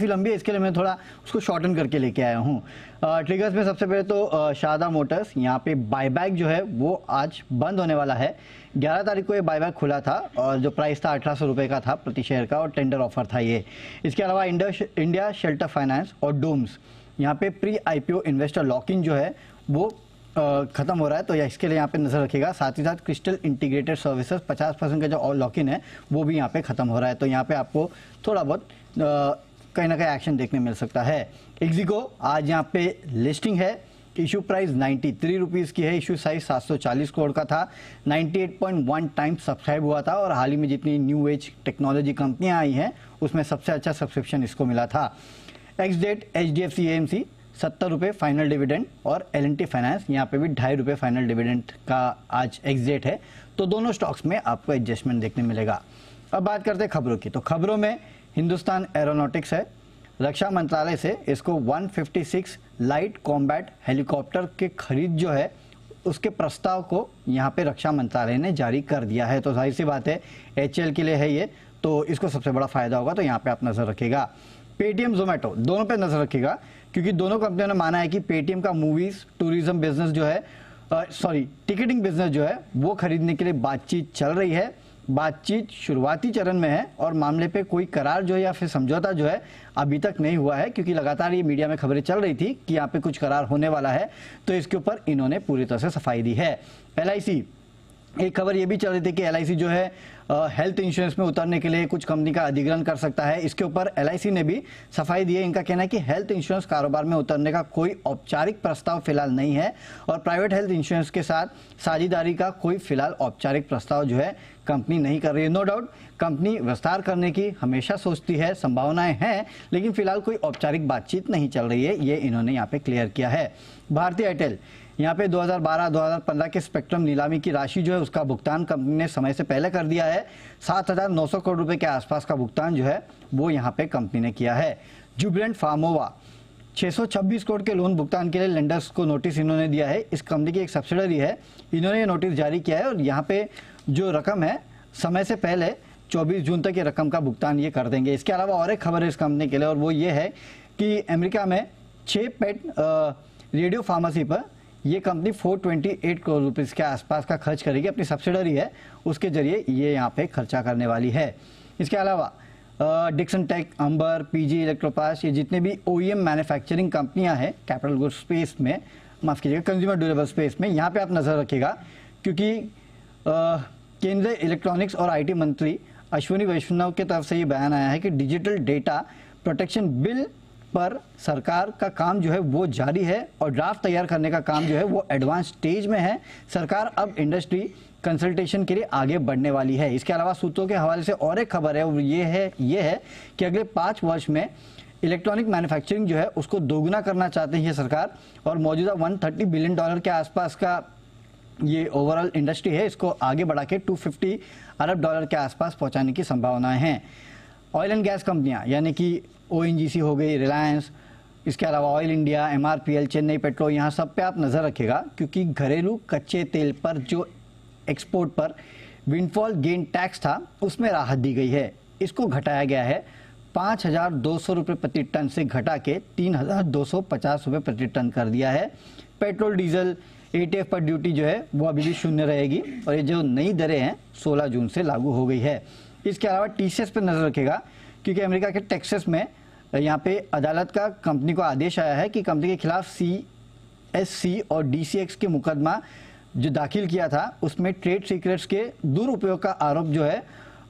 काफ़ी लंबी है, इसके लिए मैं थोड़ा उसको शॉर्टन करके लेके आया हूँ। ट्रिगर्स में सबसे पहले तो शारदा मोटर्स, यहाँ पे बायबैक जो है वो आज बंद होने वाला है। 11 तारीख को ये बायबैक खुला था और जो प्राइस था 1800 रुपये का था प्रति शेयर का, और टेंडर ऑफर था ये। इसके अलावा इंडिया शेल्टर फाइनेंस और डोम्स, यहाँ पे प्री आईपीओ इन्वेस्टर लॉकिंग जो है वो खत्म हो रहा है, तो इसके लिए यहाँ पे नजर रखिएगा। साथ ही साथ क्रिस्टल इंटीग्रेटेड सर्विसेज 50% का जो लॉक इन है वो भी यहाँ पे खत्म हो रहा है, तो यहाँ पे आपको थोड़ा बहुत कहीं ना कहीं एक्शन देखने मिल सकता है। एक्जिको आज यहाँ पे लिस्टिंग है, इशू प्राइस 93 रुपीज़ की है, इशू साइज 740 करोड़ का था, 98.1 टाइम्स सब्सक्राइब हुआ था, और हाल ही में जितनी न्यू एज टेक्नोलॉजी कंपनियां आई हैं उसमें सबसे अच्छा सब्सक्रिप्शन इसको मिला था। एक्स डेट HDFC AMC 70 रुपये फाइनल डिविडेंड, और L&T फाइनेंस यहाँ पे भी 2.5 रुपये फाइनल डिविडेंड का आज एक्स डेट है, तो दोनों स्टॉक्स में आपको एडजस्टमेंट देखने मिलेगा। अब बात करते हैं खबरों की, तो खबरों में हिंदुस्तान एरोनॉटिक्स है, रक्षा मंत्रालय से इसको 156 लाइट कॉम्बैट हेलीकॉप्टर के खरीद जो है उसके प्रस्ताव को यहाँ पे रक्षा मंत्रालय ने जारी कर दिया है, तो जाहिर सी बात है HAL के लिए है ये, तो इसको सबसे बड़ा फायदा होगा, तो यहाँ पे आप नजर रखिएगा। पेटीएम जोमेटो दोनों पे नजर रखिएगा, क्योंकि दोनों कंपनियों ने माना है कि पेटीएम का मूवीज टूरिज्म बिजनेस जो है टिकटिंग बिजनेस जो है वो खरीदने के लिए बातचीत चल रही है। बातचीत शुरुआती चरण में है और मामले पे कोई करार जो है या फिर समझौता जो है अभी तक नहीं हुआ है, क्योंकि लगातार ये मीडिया में खबरें चल रही थी कि यहाँ पे कुछ करार होने वाला है, तो इसके ऊपर इन्होंने पूरी तरह से सफाई दी है। LIC, एक खबर ये भी चल रही थी कि LIC जो है हेल्थ इंश्योरेंस में उतरने के लिए कुछ कंपनी का अधिग्रहण कर सकता है, इसके ऊपर LIC ने भी सफाई दी है। इनका कहना है कि हेल्थ इंश्योरेंस कारोबार में उतरने का कोई औपचारिक प्रस्ताव फिलहाल नहीं है, और प्राइवेट हेल्थ इंश्योरेंस के साथ साझेदारी का कोई फिलहाल औपचारिक प्रस्ताव जो है कंपनी नहीं कर रही है। नो डाउट कंपनी विस्तार करने की हमेशा सोचती है, संभावनाएं हैं, लेकिन फिलहाल कोई औपचारिक बातचीत नहीं चल रही है, ये इन्होंने यहाँ पे क्लियर किया है। भारतीय एयरटेल, यहाँ पे 2012-2015 के स्पेक्ट्रम नीलामी की राशि जो है उसका भुगतान कंपनी ने समय से पहले कर दिया है। 7,900 करोड़ रुपए के आसपास का भुगतान जो है वो यहाँ पे कंपनी ने किया है। जुबिलेंट फार्मोवा 626 करोड़ के लोन भुगतान के लिए लेंडर्स को नोटिस इन्होंने दिया है। इस कंपनी की एक सब्सिडरी है, इन्होंने ये नोटिस जारी किया है, और यहाँ पे जो रकम है समय से पहले 24 जून तक ये रकम का भुगतान ये कर देंगे। इसके अलावा और एक खबर है इस कंपनी के लिए, और वो ये है कि अमेरिका में 6 पेट रेडियो फार्मेसी पर ये कंपनी 428 करोड़ रुपीस के आसपास का खर्च करेगी, अपनी सब्सिडरी है उसके जरिए ये यहाँ पे खर्चा करने वाली है। इसके अलावा डिक्सन टेक, अंबर, PG इलेक्ट्रोपास, ये जितने भी OEM मैन्युफैक्चरिंग कंपनियां हैं कैपिटल गुड्स स्पेस में, माफ कीजिएगा कंज्यूमर ड्यूरेबल स्पेस में, यहाँ पे आप नजर रखिएगा, क्योंकि केंद्रीय इलेक्ट्रॉनिक्स और IT मंत्री अश्विनी वैष्णव की तरफ से ये बयान आया है कि डिजिटल डेटा प्रोटेक्शन बिल पर सरकार का काम जो है वो जारी है, और ड्राफ्ट तैयार करने का काम जो है वो एडवांस स्टेज में है। सरकार अब इंडस्ट्री कंसल्टेशन के लिए आगे बढ़ने वाली है। इसके अलावा सूत्रों के हवाले से और एक खबर है, वो ये है कि अगले 5 वर्ष में इलेक्ट्रॉनिक मैन्युफैक्चरिंग जो है उसको दोगुना करना चाहते हैं सरकार, और मौजूदा $130 बिलियन के आसपास का ये ओवरऑल इंडस्ट्री है, इसको आगे बढ़ा के $250 अरब के आसपास पहुंचाने की संभावनाएं हैं। ऑयल एंड गैस कंपनियां यानी कि ONGC हो गई, रिलायंस, इसके अलावा oil India, MRPL, Chennai petrol, यहाँ सब पे आप नज़र रखिएगा, क्योंकि घरेलू कच्चे तेल पर जो एक्सपोर्ट पर विंडफॉल गेन टैक्स था उसमें राहत दी गई है। इसको घटाया गया है 5,200 रुपये प्रति टन से घटा के 3,250 रुपये प्रति टन कर दिया है। पेट्रोल डीजल ATF पर ड्यूटी जो है वो अभी भी शून्य रहेगी, और ये जो नई दरें हैं 16 जून से लागू हो गई है। इसके अलावा TCS पर नजर रखेगा, क्योंकि अमेरिका के टेक्सास में यहाँ पे अदालत का कंपनी को आदेश आया है कि कंपनी के खिलाफ CSC और DCX के मुकदमा जो दाखिल किया था उसमें ट्रेड सीक्रेट्स के दुरुपयोग का आरोप जो है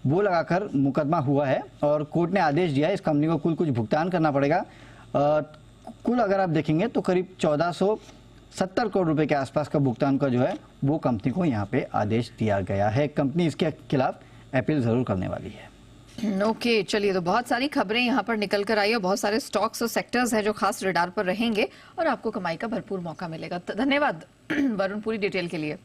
वो लगाकर मुकदमा हुआ है, और कोर्ट ने आदेश दिया है इस कंपनी को कुछ भुगतान करना पड़ेगा। कुल अगर आप देखेंगे तो करीब 1470 करोड़ रुपए के आसपास का भुगतान का जो है वो कंपनी को यहाँ पे आदेश दिया गया है। कंपनी इसके खिलाफ अपील जरूर करने वाली है। ओके, चलिए, तो बहुत सारी खबरें यहाँ पर निकल कर आई और बहुत सारे स्टॉक्स और सेक्टर्स हैं जो खास रडार पर रहेंगे और आपको कमाई का भरपूर मौका मिलेगा। धन्यवाद वरुण पूरी डिटेल के लिए।